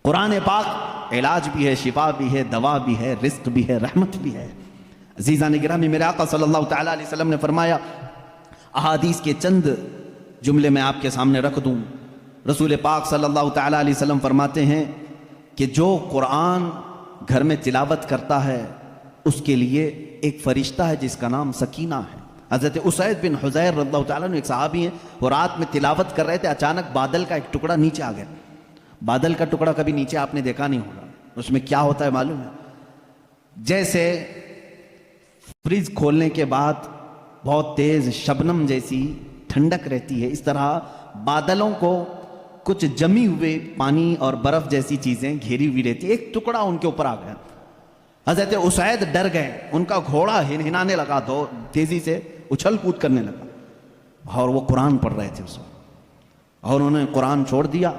قرآن پاک علاج بھی ہے، شفا بھی ہے، دوا بھی ہے، رزق بھی ہے، رحمت بھی ہے۔ عزیزان گرامی، میرے آقا صلی اللہ تعالیٰ علیہ وسلم نے فرمایا، احادیث کے چند جملے میں آپ کے سامنے رکھ دوں۔ رسول پاک صلی اللہ تعالیٰ علیہ وسلم فرماتے ہیں کہ جو قرآن گھر میں تلاوت کرتا ہے اس کے لیے ایک فرشتہ ہے جس کا نام سکینہ ہے۔ حضرت اسید بن حضیر رضی اللہ تعالیٰ عنہ ایک صحابی ہیں، وہ رات میں تلاوت کر رہے تھے، اچانک بادل کا ایک ٹکڑا نیچے آ گیا۔ بادل کا ٹکڑا کبھی نیچے آپ نے دیکھا نہیں ہوگا، اس میں کیا ہوتا ہے معلوم ہے؟ جیسے فریج کھولنے کے بعد بہت تیز شبنم جیسی ٹھنڈک رہتی ہے، اس طرح بادلوں کو کچھ جمی ہوئے پانی اور برف جیسی چیزیں گھیری ہوئی رہتی، ایک ٹکڑا ان کے اوپر آ گیا۔ حضرت اسید ڈر گئے، ان کا گھوڑا ہنہنانے لگا، تیزی سے اچھل کود کرنے لگا، اور وہ قرآن پڑھ رہے تھے اس وقت، اور انہوں نے قرآن چھوڑ دیا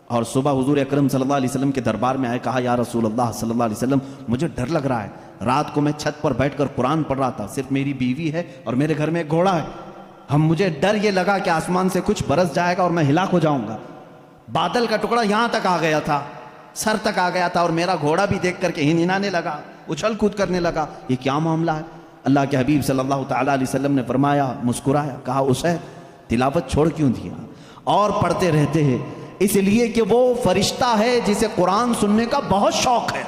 اور صبح حضور اکرم صلی اللہ علیہ وسلم کے دربار میں آئے، کہا یا رسول اللہ صلی اللہ علیہ وسلم مجھے ڈر لگ رہا ہے، رات کو میں چھت پر بیٹھ کر قرآن پڑھ رہا تھا، صرف میری بیوی ہے اور میرے گھر میں ایک گھوڑا ہے، مجھے ڈر یہ لگا کہ آسمان سے کچھ برس جائے گا اور میں ہلاک ہو جاؤں گا۔ بادل کا ٹکڑا یہاں تک آ گیا تھا، سر تک آ گیا تھا، اور میرا گھوڑا بھی دیکھ کر کے ہنہنانے لگا، اچھل کود کرنے لگا، یہ کیا معاملہ ہے؟ اللہ کے حبیب صلی اللہ تعالیٰ علیہ وسلم نے فرمایا، مسکرایا، کہا اسید تلاوت چھوڑ کیوں دیا؟ اور پڑھتے رہتے ہیں، اس لیے کہ وہ فرشتہ ہے جسے قرآن سننے کا بہت شوق ہے۔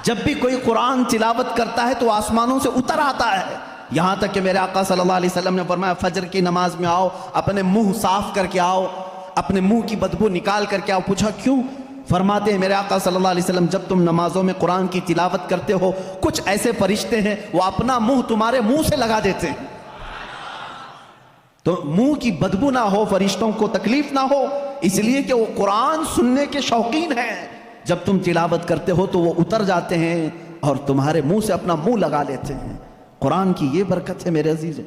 جب بھی کوئی قرآن تلاوت کرتا ہے تو آسمانوں سے اتر آتا ہے، یہاں تک کہ میرے آقا صلی اللہ علیہ وسلم نے فرمایا فجر کی نماز میں آؤ، اپنے منہ صاف کر کے آؤ، اپنے منہ کی بدبو نکال کر کے آؤ۔ پوچھا کیوں؟ فرماتے ہیں میرے آقا صلی اللہ علیہ وسلم جب تم نمازوں میں قرآن کی تلاوت کرتے ہو کچھ ایسے فرشتے ہیں وہ اپنا منہ تمہارے منہ سے لگا دیتے ہیں، تو منہ کی بدبو نہ ہو، فرشتوں کو تکلیف نہ ہو، اس لیے کہ وہ قرآن سننے کے شوقین ہیں۔ جب تم تلاوت کرتے ہو تو وہ اتر جاتے ہیں اور تمہارے منہ سے اپنا منہ لگا لیتے ہیں۔ قرآن کی یہ برکت ہے میرے عزیزوں،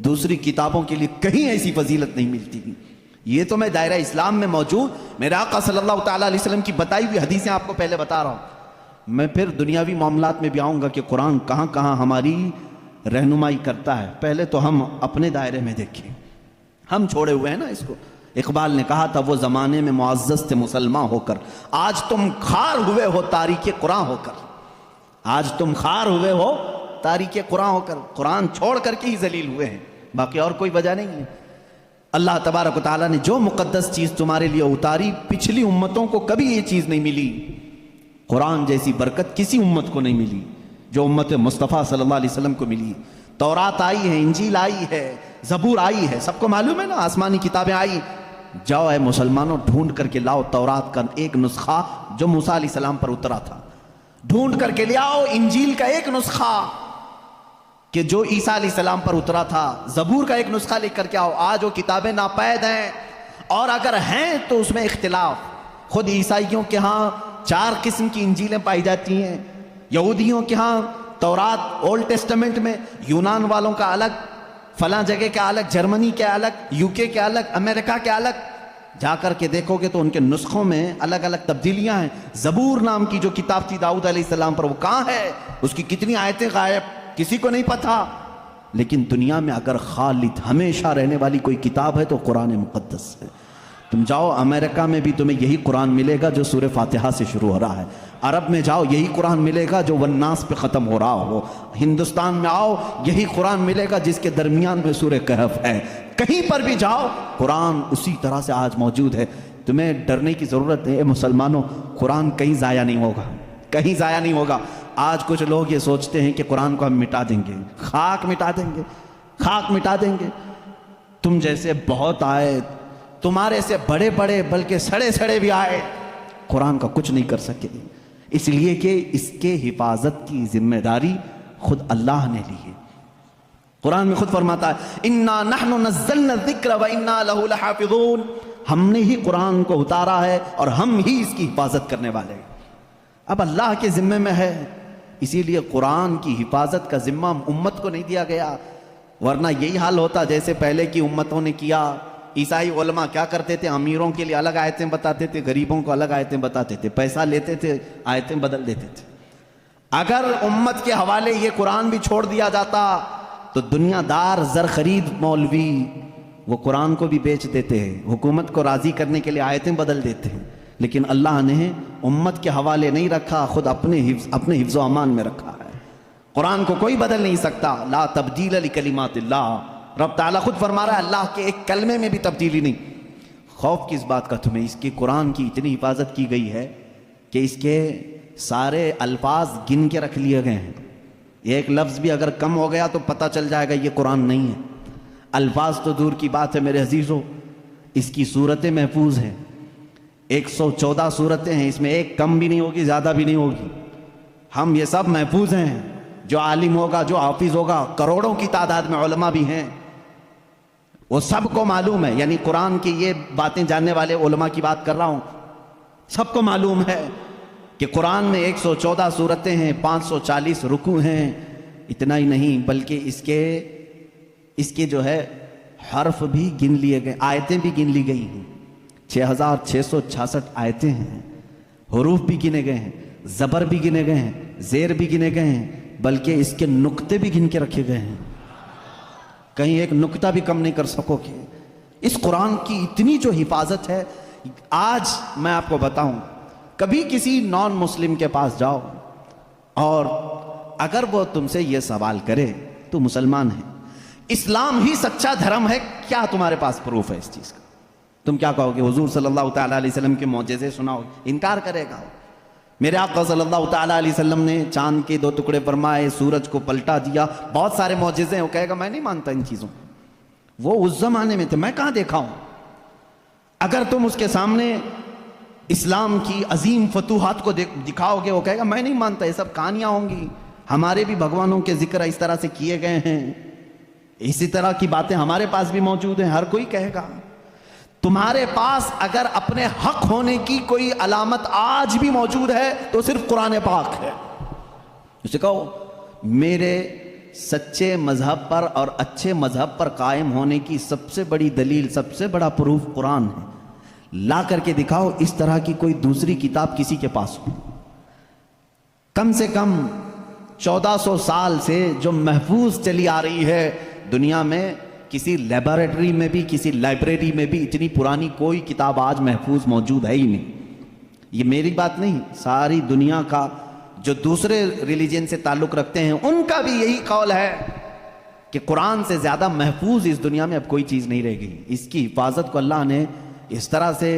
دوسری کتابوں کے لیے کہیں ایسی فضیلت نہیں ملتی۔ یہ تو میں دائرہ اسلام میں موجود میرے آقا صلی اللہ تعالیٰ علیہ وسلم کی بتائی ہوئی حدیثیں آپ کو پہلے بتا رہا ہوں، میں پھر دنیاوی معاملات میں بھی آؤں گا کہ قرآن کہاں کہاں ہماری رہنمائی کرتا ہے۔ پہلے تو ہم اپنے دائرے میں دیکھیں، ہم چھوڑے ہوئے ہیں نا اس کو۔ اقبال نے کہا تھا وہ زمانے میں معزز تھے مسلمان ہو کر، آج تم خار ہوئے ہو تاریک قرآن ہو کر، آج تم خار ہوئے ہو تاریک قرآن ہو کر، قرآن چھوڑ کر کے ہی ذلیل ہوئے ہیں، باقی اور کوئی وجہ نہیں ہے۔ اللہ تبارک و تعالیٰ نے جو مقدس چیز تمہارے لیے اتاری، پچھلی امتوں کو کبھی یہ چیز نہیں ملی، قرآن جیسی برکت کسی امت کو نہیں ملی جو امت مصطفیٰ صلی اللہ علیہ وسلم کو ملی۔ تورات آئی ہے، انجیل آئی ہے، زبور آئی ہے، سب کو معلوم ہے نا، آسمانی کتابیں آئی۔ جاؤ اے مسلمانوں ڈھونڈ کر کے لاؤ تورات کا ایک نسخہ جو موسیٰ علیہ السلام پر اترا تھا، ڈھونڈ کر کے لے آؤ انجیل کا ایک نسخہ کہ جو عیسیٰ علیہ السلام پر اترا تھا، زبور کا ایک نسخہ لے کر کے آؤ۔ آج وہ کتابیں ناپید ہیں، اور اگر ہیں تو اس میں اختلاف۔ خود عیسائیوں کے ہاں 4 قسم کی انجیلیں پائی جاتی ہیں، یہودیوں کے ہاں تورات اولڈ ٹیسٹمنٹ میں، یونان والوں کا الگ، فلاں جگہ کا الگ، جرمنی کے الگ، UK کے الگ، امریکہ کے الگ۔ جا کر کے دیکھو گے تو ان کے نسخوں میں الگ الگ تبدیلیاں ہیں۔ زبور نام کی جو کتاب تھی داؤد علیہ السلام پر، وہ کہاں ہے؟ اس کی کتنی آیتیں غائب، کسی کو نہیں پتا۔ لیکن دنیا میں اگر خالد ہمیشہ رہنے والی کوئی کتاب ہے تو قرآن مقدس ہے۔ تم جاؤ امریکہ میں بھی تمہیں یہی قرآن ملے گا جو سورہ فاتحہ سے شروع ہو رہا ہے، عرب میں جاؤ یہی قرآن ملے گا جو والناس پہ ختم ہو رہا ہو، ہندوستان میں آؤ یہی قرآن ملے گا جس کے درمیان میں سورہ کہف ہے، کہیں پر بھی جاؤ قرآن اسی طرح سے آج موجود ہے۔ تمہیں ڈرنے کی ضرورت ہے مسلمانوں، قرآن کہیں ضائع نہیں ہوگا، کہیں ضائع نہیں ہوگا۔ آج کچھ لوگ یہ سوچتے ہیں کہ قرآن کو ہم مٹا دیں گے، خاک مٹا دیں گے، خاک مٹا دیں گے۔ تم جیسے بہت آئے، تمہارے سے بڑے بڑے بلکہ سڑے سڑے بھی آئے، قرآن کا کچھ نہیں کر سکے، اس لیے کہ اس کے حفاظت کی ذمہ داری خود اللہ نے لی ہے۔ قرآن میں خود فرماتا ہے اِنَّا نَحْنُ نَزَّلْنَا الذِّكْرَ وَإِنَّا لَهُ لَحَافِظُونَ، ہم نے ہی قرآن کو اتارا ہے اور ہم ہی اس کی حفاظت کرنے والے ہیں۔ اب اللہ کے ذمے میں ہے، اسی لیے قرآن کی حفاظت کا ذمہ امت کو نہیں دیا گیا، ورنہ یہی حال ہوتا جیسے پہلے کی امتوں نے کیا۔ عیسائی علماء کیا کرتے تھے؟ امیروں کے لیے الگ آیتیں بتاتے تھے، غریبوں کو الگ آیتیں بتاتے تھے، پیسہ لیتے تھے، آیتیں بدل دیتے تھے۔ اگر امت کے حوالے یہ قرآن بھی چھوڑ دیا جاتا تو دنیا دار زر خرید مولوی وہ قرآن کو بھی بیچ دیتے ہیں، حکومت کو راضی کرنے کے لیے آیتیں بدل دیتے ہیں، لیکن اللہ نے امت کے حوالے نہیں رکھا، خود اپنے حفظ و امان میں رکھا ہے۔ قرآن کو کوئی بدل نہیں سکتا، لا تبدیل لکلمات اللہ، رب تعالیٰ خود فرما رہا ہے اللہ کے ایک کلمے میں بھی تبدیلی نہیں۔ خوف کس بات کا تمہیں؟ اس کے قرآن کی اتنی حفاظت کی گئی ہے کہ اس کے سارے الفاظ گن کے رکھ لیے گئے ہیں، ایک لفظ بھی اگر کم ہو گیا تو پتہ چل جائے گا یہ قرآن نہیں ہے۔ الفاظ تو دور کی بات ہے میرے عزیزو، اس کی صورتیں محفوظ ہیں، 114 صورتیں ہیں، اس میں ایک کم بھی نہیں ہوگی زیادہ بھی نہیں ہوگی، ہم یہ سب محفوظ ہیں۔ جو عالم ہوگا، جو حافظ ہوگا، کروڑوں کی تعداد میں علماء بھی ہیں، وہ سب کو معلوم ہے، یعنی قرآن کی یہ باتیں جاننے والے علماء کی بات کر رہا ہوں، سب کو معلوم ہے کہ قرآن میں 114 صورتیں ہیں، 540 رکوع ہیں۔ اتنا ہی نہیں بلکہ اس کے جو ہے حرف بھی گن لیے گئے، آیتیں بھی گن لی گئی ہیں، 6666 آیتیں ہیں، حروف بھی گنے گئے ہیں، زبر بھی گنے گئے ہیں، زیر بھی گنے گئے ہیں، بلکہ اس کے نقطے بھی گن کے رکھے گئے ہیں، کہیں ایک نقطہ بھی کم نہیں کر سکو گے۔ اس قرآن کی اتنی جو حفاظت ہے، آج میں آپ کو بتاؤں، کبھی کسی نان مسلم کے پاس جاؤ اور اگر وہ تم سے یہ سوال کرے تو مسلمان ہے، اسلام ہی سچا دھرم ہے، کیا تمہارے پاس پروف ہے اس چیز کا؟ تم کیا کہو گے؟ حضور صلی اللہ تعالیٰ علیہ وسلم کے معجزے سناؤ، انکار کرے گا۔ میرے آقا صلی اللہ تعالیٰ علیہ وسلم نے چاند کے 2 ٹکڑے فرمائے، سورج کو پلٹا دیا، بہت سارے معجزے ہیں، وہ کہے گا میں نہیں مانتا ان چیزوں، وہ اس زمانے میں تھے، میں کہاں دیکھا ہوں۔ اگر تم اس کے سامنے اسلام کی عظیم فتوحات کو دکھاؤ گے، وہ کہے گا میں نہیں مانتا، یہ سب کہانیاں ہوں گی، ہمارے بھی بھگوانوں کے ذکر اس طرح سے کیے گئے ہیں، اسی طرح کی باتیں ہمارے پاس بھی موجود ہیں، ہر کوئی کہے گا۔ تمہارے پاس اگر اپنے حق ہونے کی کوئی علامت آج بھی موجود ہے تو صرف قرآن پاک ہے۔ اسے کہو میرے سچے مذہب پر اور اچھے مذہب پر قائم ہونے کی سب سے بڑی دلیل، سب سے بڑا پروف قرآن ہے، لا کر کے دکھاؤ اس طرح کی کوئی دوسری کتاب کسی کے پاس ہو۔ کم سے کم 1400 سال سے جو محفوظ چلی آ رہی ہے دنیا میں، کسی لیبارٹری میں بھی، کسی لائبریری میں بھی اتنی پرانی کوئی کتاب آج محفوظ موجود ہے ہی نہیں۔ یہ میری بات نہیں، ساری دنیا کا جو دوسرے ریلیجن سے تعلق رکھتے ہیں ان کا بھی یہی قول ہے کہ قرآن سے زیادہ محفوظ اس دنیا میں اب کوئی چیز نہیں رہ گئی۔ اس کی حفاظت کو اللہ نے اس طرح سے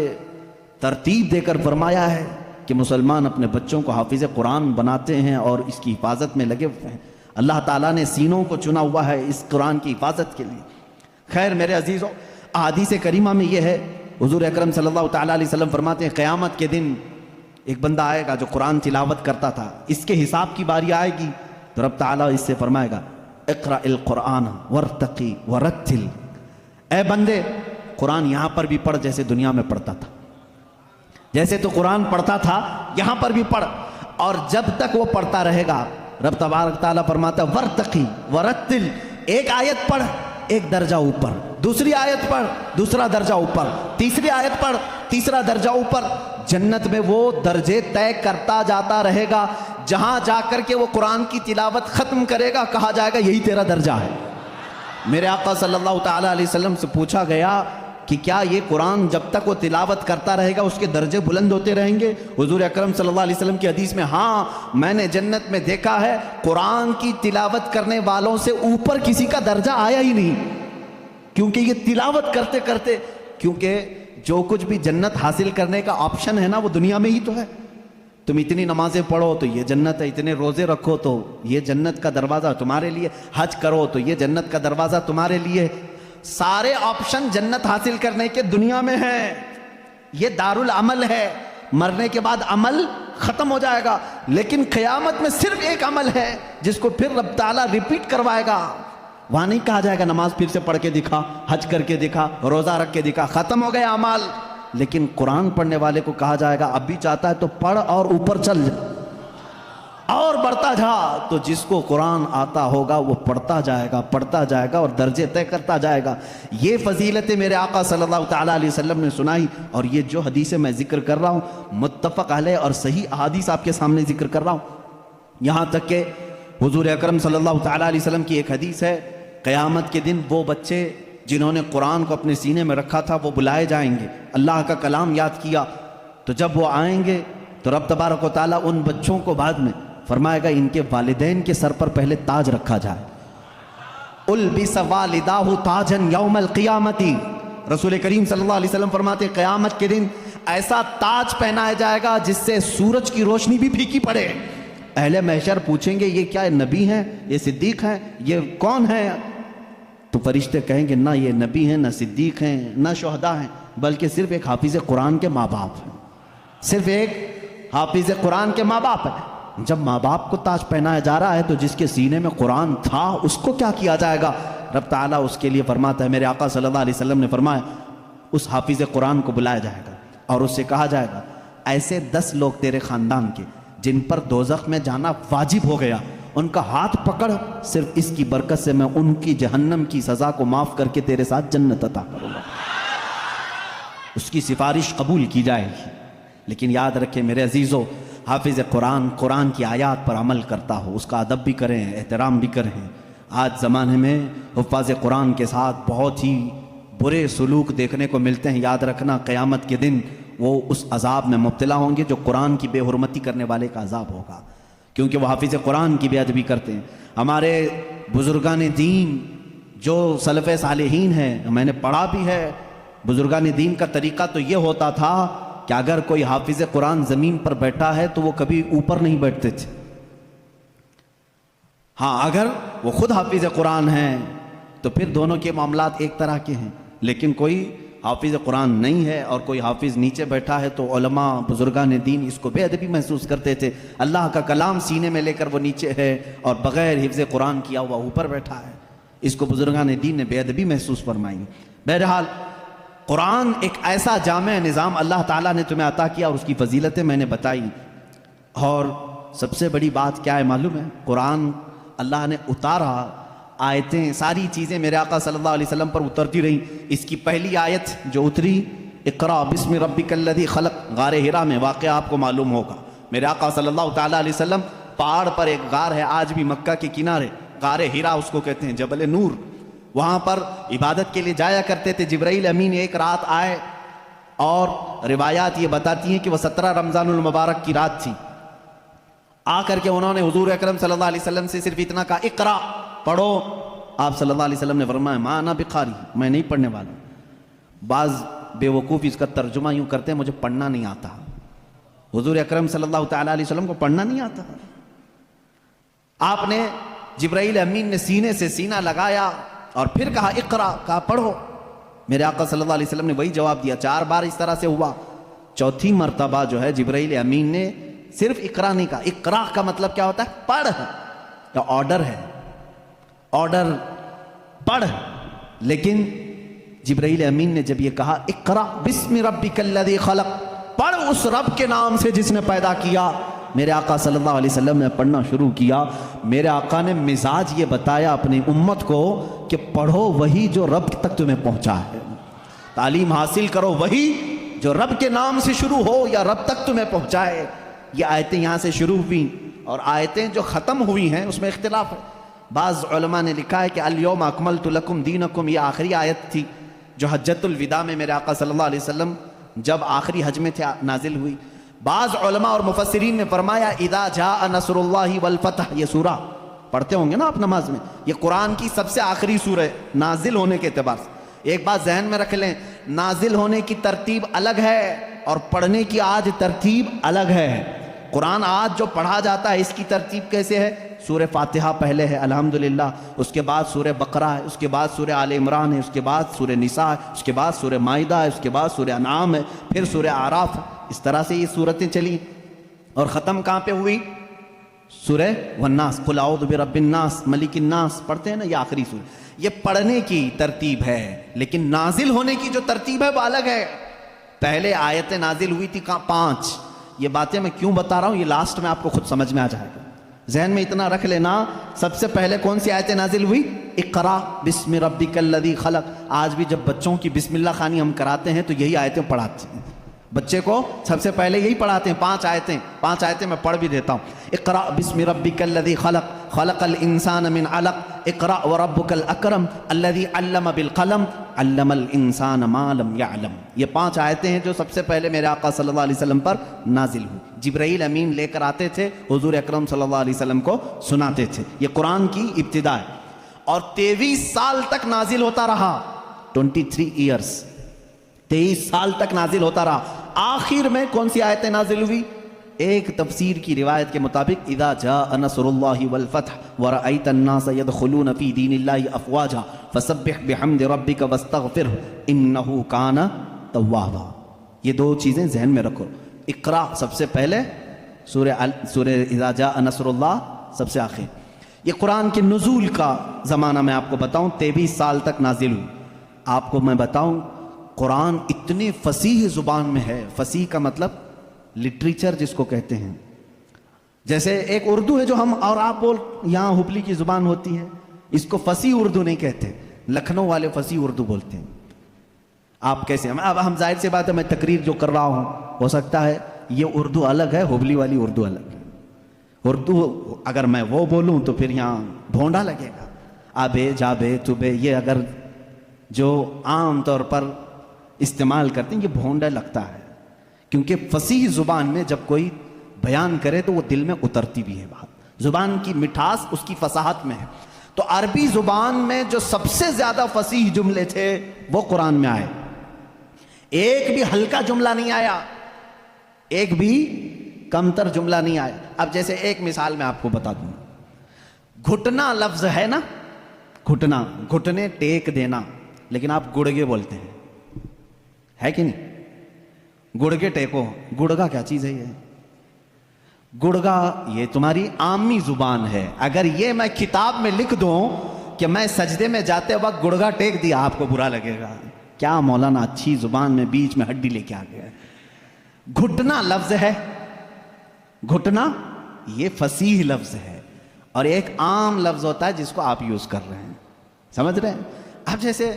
ترتیب دے کر فرمایا ہے کہ مسلمان اپنے بچوں کو حافظ قرآن بناتے ہیں اور اس کی حفاظت میں لگے ہوئے ہیں۔ اللہ تعالیٰ نے سینوں کو چنا ہوا ہے اس قرآن کی حفاظت کے لیے۔ خیر میرے عزیزو، احادیث کریمہ میں یہ ہے، حضور اکرم صلی اللہ تعالیٰ علیہ وسلم فرماتے ہیں قیامت کے دن ایک بندہ آئے گا جو قرآن تلاوت کرتا تھا، اس کے حساب کی باری آئے گی تو رب تعالیٰ اس سے فرمائے گا اقرأ القرآن وارتقی ورتل، اے بندے قرآن یہاں پر بھی پڑھ جیسے دنیا میں پڑھتا تھا، جیسے تو قرآن پڑھتا تھا یہاں پر بھی پڑھ، اور جب تک وہ پڑھتا رہے گا رب تبارک تعالیٰ فرماتا ورتقی ورتل، ایک آیت پڑھ ایک درجہ اوپر، دوسری آیت پڑھ دوسرا درجہ اوپر، تیسری آیت پڑھ تیسرا درجہ اوپر، جنت میں وہ درجے طے کرتا جاتا رہے گا، جہاں جا کر کے وہ قرآن کی تلاوت ختم کرے گا کہا جائے گا یہی تیرا درجہ ہے۔ میرے آقا صلی اللہ تعالیٰ علیہ وسلم سے پوچھا گیا کہ کیا یہ قرآن جب تک وہ تلاوت کرتا رہے گا اس کے درجے بلند ہوتے رہیں گے؟ حضور اکرم صلی اللہ علیہ وسلم کی حدیث میں ہاں میں نے جنت میں دیکھا ہے قرآن کی تلاوت کرنے والوں سے اوپر کسی کا درجہ آیا ہی نہیں، کیونکہ یہ تلاوت کرتے کرتے، کیونکہ جو کچھ بھی جنت حاصل کرنے کا آپشن ہے نا وہ دنیا میں ہی تو ہے۔ تم اتنی نمازیں پڑھو تو یہ جنت ہے، اتنے روزے رکھو تو یہ جنت کا دروازہ تمہارے لیے، حج کرو تو یہ جنت کا دروازہ تمہارے لیے، سارے آپشن جنت حاصل کرنے کے دنیا میں ہیں۔ یہ دارالعمل ہے، مرنے کے بعد عمل ختم ہو جائے گا، لیکن قیامت میں صرف ایک عمل ہے جس کو پھر رب تعالیٰ ریپیٹ کروائے گا۔ وہاں نہیں کہا جائے گا نماز پھر سے پڑھ کے دکھا، حج کر کے دکھا، روزہ رکھ کے دکھا، ختم ہو گئے اعمال، لیکن قرآن پڑھنے والے کو کہا جائے گا اب بھی چاہتا ہے تو پڑھ اور اوپر چل جا اور بڑھتا جا، تو جس کو قرآن آتا ہوگا وہ پڑھتا جائے گا اور درجے طے کرتا جائے گا۔ یہ فضیلت میرے آقا صلی اللہ تعالیٰ علیہ وسلم نے سنائی، اور یہ جو حدیثیں میں ذکر کر رہا ہوں متفق علیہ اور صحیح احادیث آپ کے سامنے ذکر کر رہا ہوں۔ یہاں تک کہ حضور اکرم صلی اللہ تعالیٰ علیہ وسلم کی ایک حدیث ہے، قیامت کے دن وہ بچے جنہوں نے قرآن کو اپنے سینے میں رکھا تھا وہ بلائے جائیں گے، اللہ کا کلام یاد کیا، تو جب وہ آئیں گے تو رب تبارک و تعالیٰ ان بچوں کو بعد میں فرمائے گا ان کے والدین کے سر پر پہلے تاج رکھا جائے. البس والداہ تاجن یوم القیامتی. رسول کریم صلی اللہ علیہ وسلم فرماتے ہیں قیامت کے دن ایسا تاج پہنایا جائے گا جس سے سورج کی روشنی بھی پھیکی پڑے. اہل محشر پوچھیں گے یہ کیا نبی ہیں، یہ صدیق ہیں، یہ کون ہیں؟ تو فرشتے کہیں گے نہ یہ نبی ہیں، نہ صدیق ہیں، نہ شہداء ہیں، بلکہ صرف ایک حافظ قرآن کے ماں باپ ہیں. صرف ایک حافظ قرآن کے ماں باپ ہیں. جب ماں باپ کو تاج پہنایا جا رہا ہے تو جس کے سینے میں قرآن تھا اس کو کیا کیا جائے گا؟ رب تعالیٰ اس کے لیے فرماتا ہے، میرے آقا صلی اللہ علیہ وسلم نے فرمایا اس حافظ قرآن کو بلایا جائے گا اور اس سے کہا جائے گا ایسے 10 لوگ تیرے خاندان کے جن پر دوزخ میں جانا واجب ہو گیا، ان کا ہاتھ پکڑ، صرف اس کی برکت سے میں ان کی جہنم کی سزا کو معاف کر کے تیرے ساتھ جنت عطا کروں گا. اس کی سفارش قبول کی جائے گی. لیکن یاد رکھیں میرے عزیزو، حافظ قرآن قرآن کی آیات پر عمل کرتا ہو، اس کا ادب بھی کریں، احترام بھی کریں. آج زمانے میں حفاظ قرآن کے ساتھ بہت ہی برے سلوک دیکھنے کو ملتے ہیں. یاد رکھنا قیامت کے دن وہ اس عذاب میں مبتلا ہوں گے جو قرآن کی بے حرمتی کرنے والے کا عذاب ہوگا، کیونکہ وہ حافظ قرآن کی بے ادبی کرتے ہیں. ہمارے بزرگان دین جو سلف صالحین ہیں، میں نے پڑھا بھی ہے، بزرگان دین کا طریقہ تو یہ ہوتا تھا کہ اگر کوئی حافظ قرآن زمین پر بیٹھا ہے تو وہ کبھی اوپر نہیں بیٹھتے تھے. ہاں اگر وہ خود حافظ قرآن ہیں تو پھر دونوں کے معاملات ایک طرح کے ہیں. لیکن کوئی حافظ قرآن نہیں ہے اور کوئی حافظ نیچے بیٹھا ہے تو علماء بزرگان دین اس کو بے ادبی محسوس کرتے تھے. اللہ کا کلام سینے میں لے کر وہ نیچے ہے اور بغیر حفظ قرآن کیا ہوا اوپر بیٹھا ہے. اس کو بزرگان دین نے بے ادبی محسوس فرمائی. بہرحال قرآن ایک ایسا جامع نظام اللہ تعالیٰ نے تمہیں عطا کیا اور اس کی فضیلتیں میں نے بتائی. اور سب سے بڑی بات کیا ہے معلوم ہے؟ قرآن اللہ نے اتارا، آیتیں ساری چیزیں میرے آقا صلی اللہ علیہ وسلم پر اترتی رہیں. اس کی پہلی آیت جو اتری اقرا بسم ربک الذی خلق، غار ہرا میں واقعہ آپ کو معلوم ہوگا. میرے آقا صلی اللہ تعالیٰ علیہ وسلم پہاڑ پر ایک غار ہے آج بھی مکہ کے کنارے، غار ہرا اس کو کہتے ہیں، جبل نور. وہاں پر عبادت کے لیے جایا کرتے تھے. جبرائیل امین ایک رات آئے اور روایات یہ بتاتی ہیں کہ وہ 17 رمضان المبارک کی رات تھی. آ کر کے انہوں نے حضور اکرم صلی اللہ علیہ وسلم سے صرف اتنا کہا اقرا، پڑھو. آپ صلی اللہ علیہ وسلم نے فرمایا ما انا بقاری، میں نہیں پڑھنے والا. بعض بے وقوف اس کا ترجمہ یوں کرتے ہیں مجھے پڑھنا نہیں آتا. حضور اکرم صلی اللہ تعالیٰ علیہ وسلم کو پڑھنا نہیں آتا. آپ نے جبرائیل امین نے سینے سے سینہ لگایا اور پھر کہا اقرا، کہا پڑھو. میرے آقا صلی اللہ علیہ وسلم نے وہی جواب دیا. 4 بار اس طرح سے ہوا. چوتھی مرتبہ جو ہے جبرائیل امین نے صرف اقرا نہیں کہا. اقرا کا مطلب کیا ہوتا ہے؟ پڑھ، یا آرڈر ہے، آرڈر پڑھ. لیکن جبرائیل امین نے جب یہ کہا اقرا بسم ربک الذی خلق، پڑھ اس رب کے نام سے جس نے پیدا کیا، میرے آقا صلی اللہ علیہ وسلم نے پڑھنا شروع کیا. میرے آقا نے مزاج یہ بتایا اپنی امت کو کہ پڑھو وہی جو رب تک تمہیں پہنچا ہے، تعلیم حاصل کرو وہی جو رب کے نام سے شروع ہو یا رب تک تمہیں پہنچائے. یہ آیتیں یہاں سے شروع ہوئیں اور آیتیں جو ختم ہوئی ہیں اس میں اختلاف ہے. بعض علماء نے لکھا ہے کہ الیوم اکملت لکم دینکم، یہ آخری آیت تھی جو حجۃ الوداع میں میرے آقا صلی اللہ علیہ وسلم جب آخری حج میں تھے نازل ہوئی. بعض علماء اور مفسرین نے فرمایا اذا جاء نصر اللہ والفتح، یہ سورہ پڑھتے ہوں گے نا آپ نماز میں، یہ قرآن کی سب سے آخری سورہ نازل ہونے کے اعتبار سے. ایک بات ذہن میں رکھ لیں، نازل ہونے کی ترتیب الگ ہے اور پڑھنے کی آج ترتیب الگ ہے. قرآن آج جو پڑھا جاتا ہے اس کی ترتیب کیسے ہے؟ سورہ فاتحہ پہلے ہے الحمدللہ، اس کے بعد سورہ بقرہ ہے، اس کے بعد سورہ آل عمران ہے، اس کے بعد سورہ نساء ہے، اس کے بعد سورہ مائدہ ہے، اس کے بعد سورہ انعام ہے، پھر سورہ اعراف ہے. اس طرح سے یہ سورتیں چلی اور ختم کہاں پہ ہوئی؟ سورہ والناس، قل اعوذ برب الناس ملک الناس پڑھتے ہیں نا، یہ آخری سورہ. یہ پڑھنے کی ترتیب ہے لیکن نازل ہونے کی جو ترتیب ہے وہ الگ ہے. پہلے آیتیں نازل ہوئی تھی 5. یہ باتیں میں کیوں بتا رہا ہوں، یہ لاسٹ میں آپ کو خود سمجھ میں آ جائے گا. ذہن میں اتنا رکھ لینا، سب سے پہلے کون سی آیتیں نازل ہوئی؟ اقرا بسم ربک الذی خلق. آج بھی جب بچوں کی بسم اللہ خوانی ہم کراتے ہیں تو یہی آیتیں پڑھاتے ہیں. بچے کو سب سے پہلے یہی پڑھاتے ہیں، 5 آیتیں میں پڑھ بھی دیتا ہوں. اقرا بسم ربک الذی خلق، خلق الانسان من علق، اقرأ وربک الاکرم الذی علم بالقلم علم الانسان ما لم یعلم. یہ 5 آیتیں ہیں جو سب سے پہلے میرے آقا صلی اللہ علیہ وسلم پر نازل ہوئی. جبرائیل امین لے کر آتے تھے، حضور اکرم صلی اللہ علیہ وسلم کو سناتے تھے. یہ قرآن کی ابتدا ہے اور 23 سال تک نازل ہوتا رہا. 23 ایئرس، 23 سال تک نازل ہوتا رہا. آخر میں کون سی آیتیں نازل ہوئی؟ ایک تفسیر کی روایت کے مطابق اذا جاء نصر اللہ والفتح ورأیت الناس يدخلون فی دین اللہ افواجا فسبح بحمد ربک واستغفرہ انہ کان توابا. یہ 2 چیزیں ذہن میں رکھو. اقرا سب سے پہلے، سورہ اذا جاء نصر اللہ سب سے آخر. یہ قرآن کے نزول کا زمانہ میں آپ کو بتاؤں 23 سال تک نازل ہوئی. آپ کو میں بتاؤں قرآن اتنے فصیح زبان میں ہے. فصیح کا مطلب لٹریچر جس کو کہتے ہیں. جیسے ایک اردو ہے جو ہم اور آپ بول، یہاں ہبلی کی زبان ہوتی ہے، اس کو فصیح اردو نہیں کہتے. لکھنؤ والے فصیح اردو بولتے ہیں. آپ کیسے اب ہم ظاہر سی بات ہے، میں تقریر جو کر رہا ہوں ہو سکتا ہے یہ اردو الگ ہے، ہبلی والی اردو الگ ہے. اردو اگر میں وہ بولوں تو پھر یہاں بھونڈا لگے گا. آبے جابے توبے، یہ اگر جو عام طور پر استعمال کرتے ہیں یہ بھونڈا لگتا ہے. کیونکہ فصیح زبان میں جب کوئی بیان کرے تو وہ دل میں اترتی بھی ہے بات. زبان کی مٹھاس اس کی فصاحت میں ہے. تو عربی زبان میں جو سب سے زیادہ فصیح جملے تھے وہ قرآن میں آئے. ایک بھی ہلکا جملہ نہیں آیا، ایک بھی کمتر جملہ نہیں آیا. اب جیسے ایک مثال میں آپ کو بتا دوں، گھٹنا لفظ ہے نا، گھٹنا، گھٹنے ٹیک دینا، لیکن آپ گڑگے بولتے ہیں، ہے کہ نہیں؟ گڑگے ٹیکو. گڑگا کیا چیز ہے؟ یہ گڑگا یہ تمہاری عامی زبان ہے. اگر یہ میں کتاب میں لکھ دوں کہ میں سجدے میں جاتے وقت گڑگا ٹیک دیا، آپ کو برا لگے گا. کیا مولانا اچھی زبان میں بیچ میں ہڈی لے کے آ گیا. گھٹنا لفظ ہے، گھٹنا یہ فصیح لفظ ہے، اور ایک عام لفظ ہوتا ہے جس کو آپ یوز کر رہے ہیں. سمجھ رہے ہیں؟ اب جیسے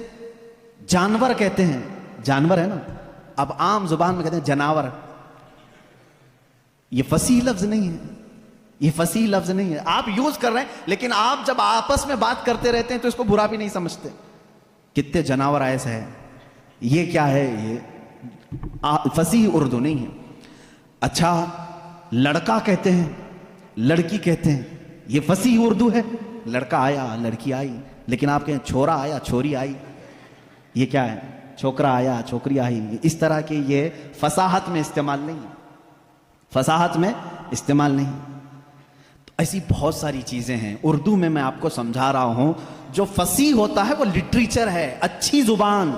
جانور کہتے ہیں، جانور ہے نا، اب عام زبان میں کہتے ہیں جناور. یہ فصیح لفظ نہیں ہے، یہ فصیح لفظ نہیں ہے. آپ یوز کر رہے ہیں، لیکن آپ جب آپس میں بات کرتے رہتے ہیں تو اس کو برا بھی نہیں سمجھتے. کتنے جناور ایسے ہیں، یہ کیا ہے؟ یہ فصیح اردو نہیں ہے. اچھا لڑکا کہتے ہیں، لڑکی کہتے ہیں، یہ فصیح اردو ہے. لڑکا آیا، لڑکی آئی. لیکن آپ کہیں چھورا آیا، چھوری آئی، یہ کیا ہے؟ چھوکرا آیا، چھوکری آئی. اس طرح کی یہ فصاحت میں استعمال نہیں، فصاحت میں استعمال نہیں. تو ایسی بہت ساری چیزیں ہیں اردو میں آپ کو سمجھا رہا ہوں. جو فصیح ہوتا ہے وہ لٹریچر ہے، اچھی زبان.